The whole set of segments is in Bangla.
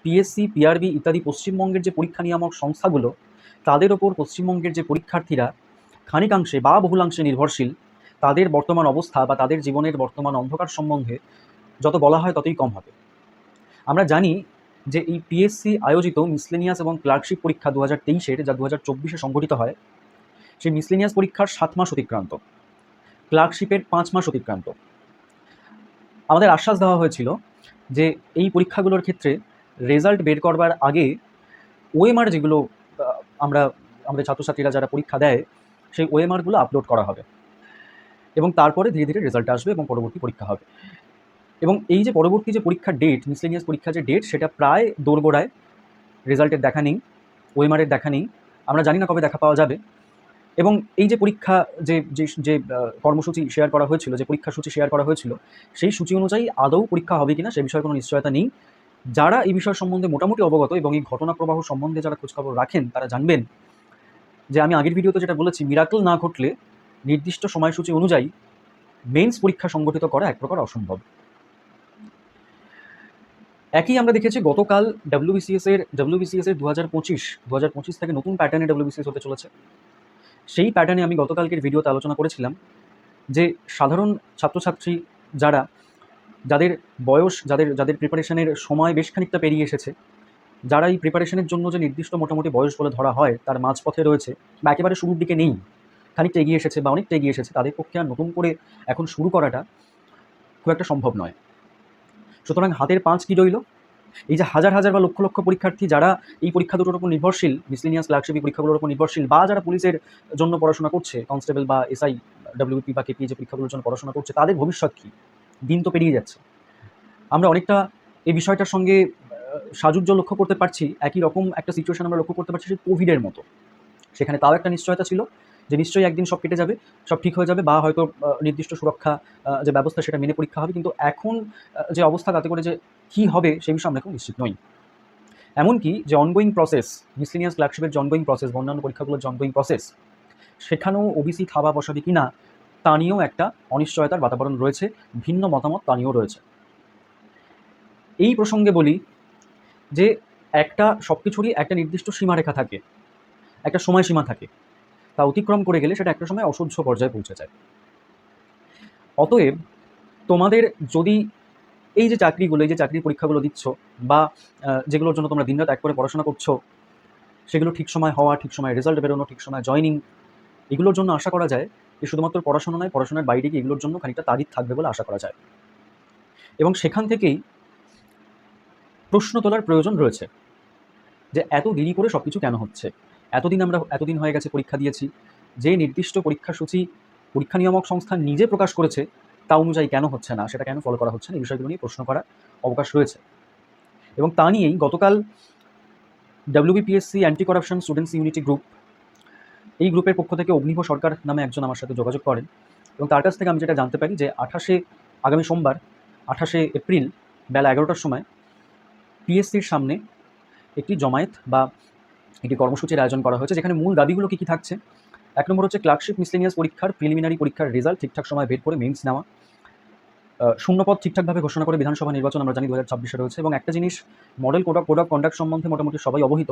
পিএসসি, পিআরবি ইত্যাদি পশ্চিমবঙ্গের যে পরীক্ষা নিয়ামক সংস্থাগুলো, তাদের ওপর পশ্চিমবঙ্গের যে পরীক্ষার্থীরা খানিকাংশে বা বহুলাংশে নির্ভরশীল, তাদের বর্তমান অবস্থা বা তাদের জীবনের বর্তমান অন্ধকার সম্বন্ধে যত বলা হয় ততই কম হবে। আমরা জানি যে এই পিএসসি আয়োজিত মিসলেনিয়াস এবং ক্লার্কশিপ পরীক্ষা 2023-এর, যা 2024-এ সংঘটিত হয়, সেই মিসলেনিয়াস পরীক্ষার 7 মাস অতিক্রান্ত, ক্লার্কশিপের 5 মাস অতিক্রান্ত। আমাদের আশ্বাস দেওয়া হয়েছিল যে এই পরীক্ষাগুলোর ক্ষেত্রে রেজাল্ট বের করবার আগে ওএমআর যেগুলো আমরা আমাদের ছাত্রছাত্রীরা যারা পরীক্ষা দেয়, সেই ওএমআরগুলো আপলোড করা হবে এবং তারপরে ধীরে ধীরে রেজাল্ট আসবে এবং পরবর্তী পরীক্ষা হবে। এবং এই যে পরবর্তী যে পরীক্ষার ডেট, মিসলেনিয়াস পরীক্ষার যে ডেট, সেটা প্রায় দোরগোড়ায়। রেজাল্টের দেখা নেই, ওএমআরের দেখা নেই, আমরা জানি না কবে দেখা পাওয়া যাবে। এবং এই যে পরীক্ষা যে যে যে কর্মসূচি শেয়ার করা হয়েছিল, যে পরীক্ষা সূচি শেয়ার করা হয়েছিল, সেই সূচি অনুযায়ী আদৌ পরীক্ষা হবে কিনা সে বিষয়ে কোনো নিশ্চয়তা নেই। যারা এই বিষয় সম্বন্ধে মোটামুটি অবগত এবং এই ঘটনা প্রবাহ সম্বন্ধে যারা খোঁজখবর রাখেন, তারা জানবেন যে আমি আগের ভিডিওতে যেটা বলেছি, মিরাকল না ঘটলে নির্দিষ্ট সময়সূচি অনুযায়ী মেন্স পরীক্ষা সংগঠিত করা এক প্রকার অসম্ভব। একই আমরা দেখেছি গতকাল ডাব্লিউবিসিএস এর 2025 থেকে নতুন প্যাটার্নে ডাব্লিউবিসিএস হতে চলেছে। সেই প্যাটার্নে আমি গতকালকের ভিডিওতে আলোচনা করেছিলাম যে সাধারণ ছাত্রছাত্রী যাদের বয়স, যাদের প্রিপারেশনের সময় বেশ খানিকটা পেরিয়ে এসেছে, যারা এই প্রিপারেশনের জন্য যে নির্দিষ্ট মোটামুটি বয়স বলে ধরা হয় তার মাঝপথে রয়েছে বা একেবারে শুরুর দিকে নেই, খানিকটা এগিয়ে এসেছে বা অনেকটা এগিয়ে এসেছে, তাদের পক্ষে আর নতুন করে এখন শুরু করাটা খুব একটা সম্ভব নয়। সুতরাং হাতের পাঁচ কী রইল? এই যে হাজার হাজার বা লক্ষ লক্ষ পরীক্ষার্থী যারা এই পরীক্ষা দুটোর উপর নির্ভরশীল, মিসলেনিয়াস ক্লার্কশিপ পরীক্ষাগুলোর উপর নির্ভরশীল, বা যারা পুলিশের জন্য পড়াশোনা করছে, কনস্টেবল বা এসআই, ডাব্লিউপি বা কেপি যে পরীক্ষাগুলোর জন্য পড়াশোনা করছে, তাদের ভবিষ্যৎ কী? দিন তো পেরিয়ে যাচ্ছে। আমরা অনেকটা এই বিষয়টার সঙ্গে সাযুজ্য লক্ষ্য করতে পারছি। একই রকম একটা সিচুয়েশন আমরা লক্ষ্য করতে পারছি সেই কোভিডের মতো। সেখানে তাও একটা নিশ্চয়তা ছিল যে নিশ্চয়ই একদিন সব কেটে যাবে, সব ঠিক হয়ে যাবে, বা হয়তো নির্দিষ্ট সুরক্ষা যে ব্যবস্থা সেটা মেনে পরীক্ষা হবে। কিন্তু এখন যে অবস্থা, তাতে করে যে কী হবে সে বিষয়ে আমরা এখন নিশ্চিত নই। এমনকি যে অনগোয়িং প্রসেস, মিসলেনিয়াস ক্লার্কশিপের যে অনগোয়িং প্রসেস, অন্যান্য পরীক্ষাগুলোর যে অনগোয়িং প্রসেস, সেখানেও ওবিসি থাবা বসাবে কি না তা নিয়েও একটা অনিশ্চয়তার বাতাবরণ রয়েছে, ভিন্ন মতামত তা নিয়েও রয়েছে। এই প্রসঙ্গে বলি যে একটা সব কিছুরই একটা নির্দিষ্ট সীমারেখা থাকে, একটা সময়সীমা থাকে, তা অতিক্রম করে গেলে সেটা একটা সময় অসহ্য পর্যায়ে পৌঁছে যায়। অতএব তোমাদের যদি এই যে চাকরিগুলো, এই যে চাকরির পরীক্ষাগুলো দিচ্ছ, বা যেগুলোর জন্য তোমরা দিনরাত এক করে পড়াশোনা করছো, সেগুলো ঠিক সময় হওয়া, ঠিক সময় রেজাল্ট বেরোনো, ঠিক সময় জয়নিং, এগুলোর জন্য আশা করা যায় যে শুধুমাত্র পড়াশোনা নয়, পড়াশোনার বাইরে গিয়ে এগুলোর জন্য খানিকটা তাগিদ থাকবে বলে আশা করা যায়। এবং সেখান থেকেই প্রশ্ন তোলার প্রয়োজন রয়েছে যে এত দেরি করে সব কিছু কেন হচ্ছে। এতদিন হয়ে গেছে পরীক্ষা দিয়েছি, যে নির্দিষ্ট পরীক্ষাসূচি পরীক্ষা নিয়ামক সংস্থা নিজে প্রকাশ করেছে তা অনুযায়ী কেন হচ্ছে না, সেটা কেন ফলো করা হচ্ছে না, এই বিষয়গুলো নিয়ে প্রশ্ন করার অবকাশ রয়েছে। এবং তা নিয়েই গতকাল WBPSC anti corruption students unity group, এই গ্রুপের পক্ষ থেকে অগ্নিভ সরকার নামে একজন আমার সাথে যোগাযোগ করেন এবং তার কাছ থেকে আমি যেটা জানতে পারি যে আগামী সোমবার 28শে এপ্রিল বেলা 11টার সময় পিএসসির সামনে একটি জমায়েত বা একটি কর্মসূচির আয়োজন করা হয়েছে, যেখানে মূল দাবিগুলো কী কী থাকছে। 1 নম্বর হচ্ছে ক্লার্কশিপ মিসলেনিয়াস পরীক্ষার প্রিলিমিনারি পরীক্ষার রেজাল্ট ঠিকঠাক সময় বের করে মেন্স নেওয়া। শূন্যপদ ঠিকঠাকভাবে ঘোষণা করে বিধানসভা নির্বাচন আমরা জানি 2026-এ রয়েছে। এবং একটা জিনিস, মডেল কোড অফ কন্ডাক্ট সম্বন্ধে মোটামুটি সবাই অবহিত।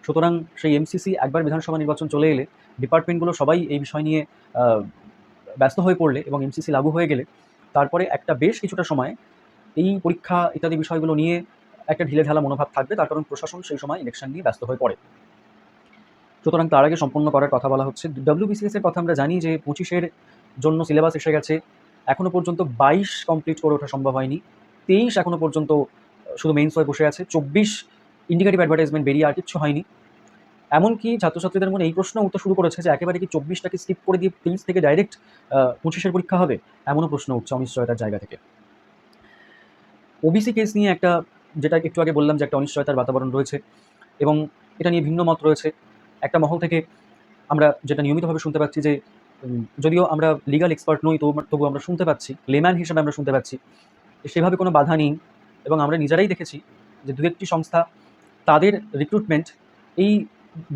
সুতরাং সেই এমসিসি একবার বিধানসভা নির্বাচন চলে এলে, ডিপার্টমেন্টগুলো সবাই এই বিষয় নিয়ে ব্যস্ত হয়ে পড়লে এবং এমসিসি লাগু হয়ে গেলে, তারপরে একটা বেশ কিছুটা সময় এই পরীক্ষা ইত্যাদি বিষয়গুলো নিয়ে একটা ঢিলেঢালা মনোভাব থাকবে, তার কারণ প্রশাসন সেই সময় ইলেকশন নিয়ে ব্যস্ত হয়ে পড়ে। সুতরাং তার আগে সম্পন্ন করার কথা বলা হচ্ছে। ডাব্লিউবিসিএস এর কথা আমরা জানি যে 25-এর জন্য সিলেবাস এসে গেছে, এখনও পর্যন্ত 22 কমপ্লিট করে ওঠা সম্ভব হয়নি। 23 এখনও পর্যন্ত শুধু মেইনস হয়ে বসে আছে। 24 ইন্ডিকেটিভ অ্যাডভার্টাইজমেন্ট বেরিয়ে আর কিচ্ছু হয়নি। এমনকি ছাত্রছাত্রীদের মনে এই প্রশ্ন উঠতে শুরু করেছে যে একেবারে কি 24টাকে স্কিপ করে দিয়ে 23 থেকে ডাইরেক্ট 25-এর পরীক্ষা হবে? এমনও প্রশ্ন উঠছে অনিশ্চয়তার জায়গা থেকে। ওবিসি কেস নিয়ে একটা, যেটা একটু আগে বললাম যে একটা অনিশ্চয়তার বাতাবরণ রয়েছে এবং এটা নিয়ে ভিন্ন মত রয়েছে। একটা মহল থেকে আমরা যেটা নিয়মিতভাবে শুনতে পাচ্ছি যে যদিও আমরা লিগাল এক্সপার্ট নই, তবু আমরা শুনতে পাচ্ছি, লেম্যান হিসেবে আমরা শুনতে পাচ্ছি সেভাবে কোনো বাধা নেই। এবং আমরা নিজেরাই দেখেছি যে দু একটি সংস্থা তাদের রিক্রুটমেন্ট এই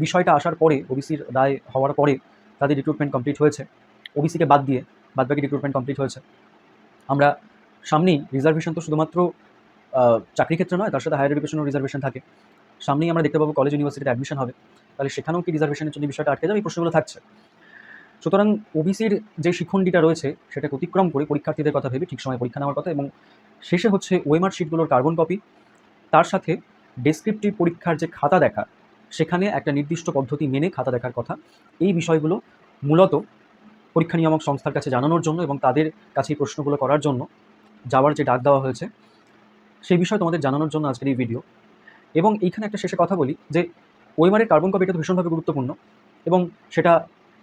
বিষয়টা আসার পরে, ওবিসির রায় হওয়ার পরে তাদের রিক্রুটমেন্ট কমপ্লিট হয়েছে, ওবিসিকে বাদ দিয়ে বাদবাকি রিক্রুটমেন্ট কমপ্লিট হয়েছে। আমরা সামনেই রিজার্ভেশন তো শুধুমাত্র চাকরি ক্ষেত্রে নয়, তার সাথে হায়ার এডুকেশনের রিজার্ভেশন থাকে। সামনেই আমরা দেখতে পাবো কলেজ ইউনিভার্সিটিতে অ্যাডমিশন হবে, তাহলে সেখানেও কি রিজার্ভেশনের জন্য বিষয়টা আটকে যাবে, এই প্রশ্নগুলো থাকছে। সুতরাং ওবিসির যে শিখণ্ডীটা রয়েছে সেটাকে অতিক্রম করে পরীক্ষার্থীদের কথা ভেবে ঠিক সময় পরীক্ষা নেওয়ার কথা, এবং শেষে হচ্ছে ওএমআর শিটগুলোর কার্বন কপি, তার সাথে ডেসক্রিপটিভ পরীক্ষার যে খাতা দেখা, সেখানে একটা নির্দিষ্ট পদ্ধতি মেনে খাতা দেখার কথা। এই বিষয়গুলো মূলত পরীক্ষা নিয়ামক সংস্থার কাছে জানানোর জন্য এবং তাদের কাছে এই প্রশ্নগুলো করার জন্য যাওয়ার যে ডাক দেওয়া হয়েছে, সেই বিষয়ে তোমাদের জানানোর জন্য আজকের এই ভিডিও। এবং এইখানে একটা শেষে কথা বলি যে ওএমআরের কার্বন কপিটা তো ভীষণভাবে গুরুত্বপূর্ণ, এবং সেটা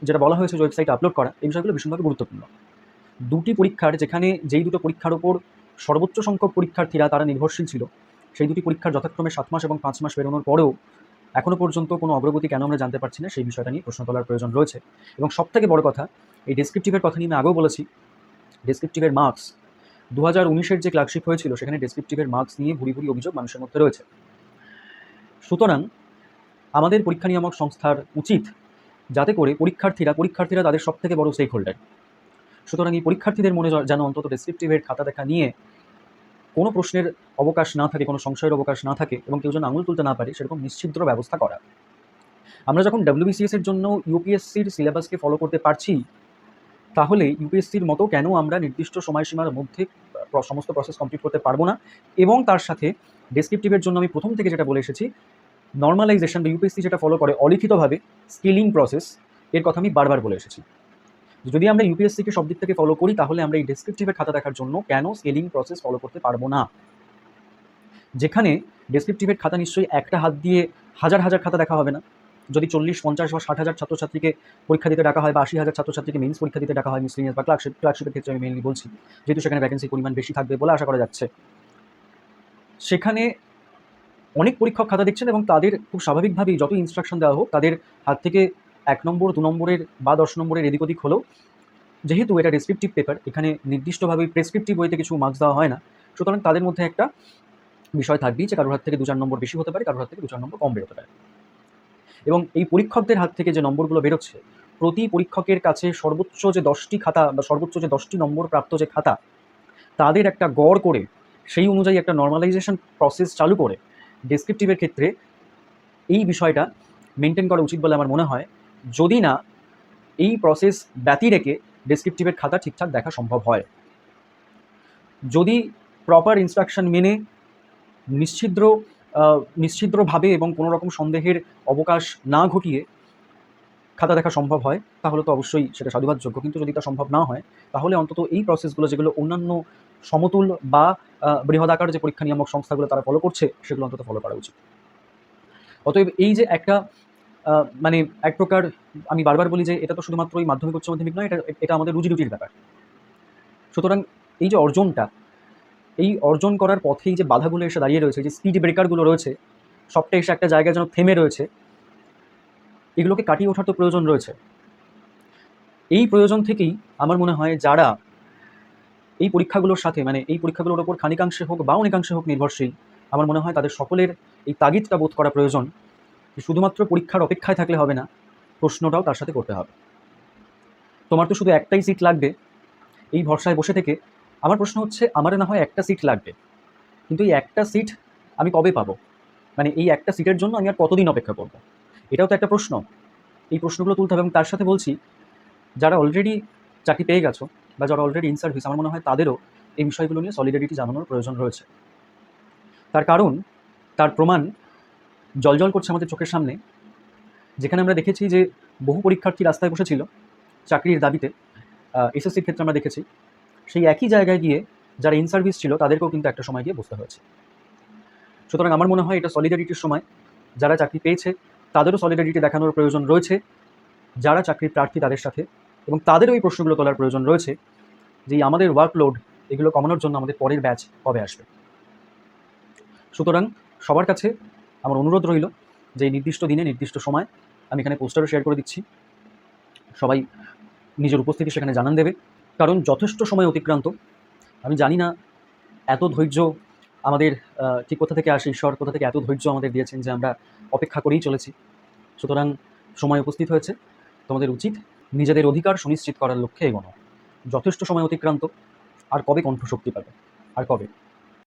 যেটা বলা হয়েছে যে ওয়েবসাইটে আপলোড করা, এই বিষয়গুলো ভীষণভাবে গুরুত্বপূর্ণ। দুটি পরীক্ষার যেখানে যেই দুটো পরীক্ষার ওপর সর্বোচ্চ সংখ্যক পরীক্ষার্থীরা তারা নির্ভরশীল ছিল, সেই দুটি পরীক্ষার যথাক্রমে 7 মাস এবং 5 মাস পেরোনোর পরেও এখনও পর্যন্ত কোনো অগ্রগতি কেন আমরা জানতে পারছি না, সেই বিষয়টা নিয়ে প্রশ্ন তোলার প্রয়োজন রয়েছে। এবং সবথেকে বড় কথা, এই ডেসক্রিপটিভের কথা নিয়ে আমি আগেও বলেছি, ডেসক্রিপটিভের মার্কস 2019-এর যে ক্লার্কশিপ হয়েছিল সেখানে ডেসক্রিপটিভের মার্কস নিয়ে ভুরি ভুরি অভিযোগ মানুষের মধ্যে রয়েছে। সুতরাং আমাদের পরীক্ষা নিয়ামক সংস্থার উচিত যাতে করে পরীক্ষার্থীরা তাদের সবথেকে বড় স্টেক হোল্ডার, সুতরাং এই পরীক্ষার্থীদের মনে যেন অন্তত ডেসক্রিপটিভের খাতা দেখা নিয়ে কোনো প্রশ্নের অবকাশ না থাকে, কোনো সংশয়ের অবকাশ না থাকে, এবং কেউ যেন আঙুল তুলতে না পারে সেরকম নিশ্ছিদ্র ব্যবস্থা করা। আমরা যখন WBCS এর জন্য ইউপিএসসির সিলেবাসকে ফলো করতে পারছি, তাহলে ইউপিএসসির মতো কেন আমরা নির্দিষ্ট সময়সীমার মধ্যে সমস্ত প্রসেস কমপ্লিট করতে পারবো না? এবং তার সাথে ডেসক্রিপটিভের জন্য আমি প্রথম থেকে যেটা বলে এসেছি, নর্মালাইজেশন বা ইউপিএসসি যেটা ফলো করে অলিখিতভাবে স্কেলিং প্রসেস, এর কথা আমি বারবার বলে এসেছি। যদি আমরা ইউপিএসসিকে সব দিক থেকে ফলো করি, তাহলে আমরা এই ডেসক্রিপটিভের খাতা দেখার জন্য কেন স্কেলিং প্রসেস ফলো করতে পারবো না? যেখানে ডেসক্রিপটিভের খাতা নিশ্চয়ই একটা হাত দিয়ে হাজার হাজার খাতা দেখা হবে না। যদি 40, 50 বা 60,000 ছাত্রছাত্রীকে পরীক্ষা দিতে ডাকা হয়, বা 80,000 ছাত্রছাত্রীকে মেইনস পরীক্ষা দিতে ডাকা হয় মিসলিনিয়াস বা ক্লার্কশিপের ক্ষেত্রে আমি মেইনলি বলছি, যেহেতু সেখানে ভ্যাকেন্সির পরিমাণ বেশি থাকবে বলে আশা করা যাচ্ছে, সেখানে অনেক পরীক্ষক খাতা দেখছেন এবং তাদের খুব স্বাভাবিকভাবেই যত ইনস্ট্রাকশন দেওয়া হোক, তাদের হাত থেকে 1 নম্বর, 2 নম্বরের বা 10 নম্বরের এদিক ওদিক হলেও, যেহেতু এটা ডেসক্রিপটিভ পেপার, এখানে নির্দিষ্টভাবে প্রেসক্রিপটিভ ওয়েতে কিছু মার্কস দেওয়া হয় না, সুতরাং তাদের মধ্যে একটা বিষয় থাকবেই যে কারোর হাত থেকে 2-4 নম্বর বেশি হতে পারে, কারোর হাত থেকে 2-4 নম্বর কম বেরোতে পারে। এবং এই পরীক্ষকদের হাত থেকে যে নম্বরগুলো বেরোচ্ছে, প্রতি পরীক্ষকের কাছে সর্বোচ্চ যে 10টি খাতা বা সর্বোচ্চ যে 10টি নম্বর প্রাপ্ত যে খাতা, তাদের একটা গড় করে সেই অনুযায়ী একটা নর্মালাইজেশন প্রসেস চালু করে ডেসক্রিপটিভের ক্ষেত্রে এই বিষয়টা মেনটেন করা উচিত বলে আমার মনে হয়, যদি না এই প্রসেস ব্যতি রেখে ডেসক্রিপটিভের খাতা ঠিকঠাক দেখা সম্ভব হয়। যদি প্রপার ইনস্ট্রাকশন মেনে নিশ্ছিদ্রভাবে এবং কোনো রকম সন্দেহের অবকাশ না ঘটিয়ে খাতা দেখা সম্ভব হয়, তাহলে তো অবশ্যই সেটা সাধুবাদযোগ্য। কিন্তু যদি তা সম্ভব না হয়, তাহলে অন্তত এই প্রসেসগুলো যেগুলো অন্যান্য সমতুল বা বৃহদাকার যে পরীক্ষা নিয়ামক সংস্থাগুলো তারা ফলো করছে, সেগুলো অন্তত ফলো করা উচিত। অতএব এই যে একটা মানে এক প্রকার, আমি বারবার বলি যে এটা তো শুধুমাত্র এই মাধ্যমিক উচ্চ মাধ্যমিক নয়, এটা আমাদের রুজি রুটির ব্যাপার। সুতরাং এই যে অর্জনটা, এই অর্জন করার পথেই যে বাধাগুলো এসে দাঁড়িয়ে রয়েছে, যে স্পিড ব্রেকারগুলো রয়েছে, সবটা এসে একটা জায়গায় যেন থেমে রয়েছে, এগুলোকে কাটিয়ে ওঠার তো প্রয়োজন রয়েছে। এই প্রয়োজন থেকেই আমার মনে হয় যারা এই পরীক্ষাগুলোর সাথে, মানে এই পরীক্ষাগুলোর ওপর খানিকাংশে হোক বা অনেকাংশে হোক নির্ভরশীল, আমার মনে হয় তাদের সকলের এই তাগিদটা বোধ করা প্রয়োজন যে শুধুমাত্র পরীক্ষার অপেক্ষায় থাকলে হবে না, প্রশ্নটাও তার সাথে করতে হবে। তোমার তো শুধু একটাই সিট লাগবে, এই ভরসায় বসে থেকে আমার প্রশ্ন হচ্ছে, আমার না হয় একটা সিট লাগবে, কিন্তু এই একটা সিট আমি কবে পাবো? মানে এই একটা সিটের জন্য আমি আর কতদিন অপেক্ষা করব? এটাও তো একটা প্রশ্ন। এই প্রশ্নগুলো তুলতে হবে। এবং তার সাথে বলছি, যারা অলরেডি চাকরি পেয়ে গেছো বা যারা অলরেডি ইন সার্ভিস, আমার মনে হয় তাদেরও এই বিষয়গুলো নিয়ে সলিডারিটি জানানোর প্রয়োজন রয়েছে। তার কারণ, তার প্রমাণ জলজল করছে আমাদের চোখের সামনে, যেখানে আমরা দেখেছি যে বহু পরীক্ষার্থী রাস্তায় বসেছিল চাকরির দাবিতে। এসএসসির ক্ষেত্রে আমরা দেখেছি সেই একই জায়গায় গিয়ে যারা ইন সার্ভিস ছিল তাদেরকেও কিন্তু একটা সময় গিয়ে বসতে হয়েছে। সুতরাং আমার মনে হয় এটা সলিডারিটির সময়। যারা চাকরি পেয়েছে তাদেরও সলিডারিটি দেখানোর প্রয়োজন রয়েছে যারা চাকরির প্রার্থী তাদের সাথে, এবং তাদেরও এই প্রশ্নগুলো তোলার প্রয়োজন রয়েছে যে আমাদের ওয়ার্কলোড এগুলো কমানোর জন্য আমাদের পরের ব্যাচ কবে আসবে। সুতরাং সবার কাছে আমার অনুরোধ রইল যে এই নির্দিষ্ট দিনে নির্দিষ্ট সময়, আমি এখানে পোস্টারও শেয়ার করে দিচ্ছি, সবাই নিজের উপস্থিতি সেখানে জানান দেবে। কারণ যথেষ্ট সময় অতিক্রান্ত। আমি জানি না এত ধৈর্য আমাদের ঠিক কোথা থেকে আসে, ঈশ্বর কোথা থেকে এত ধৈর্য আমাদের দিয়েছেন যে আমরা অপেক্ষা করেই চলেছি। সুতরাং সময় উপস্থিত হয়েছে, তোমাদের উচিত নিজেদের অধিকার সুনিশ্চিত করার লক্ষ্যে এগোনো। যথেষ্ট সময় অতিক্রান্ত, আর কবে কণ্ঠশক্তি পাবে, আর কবে?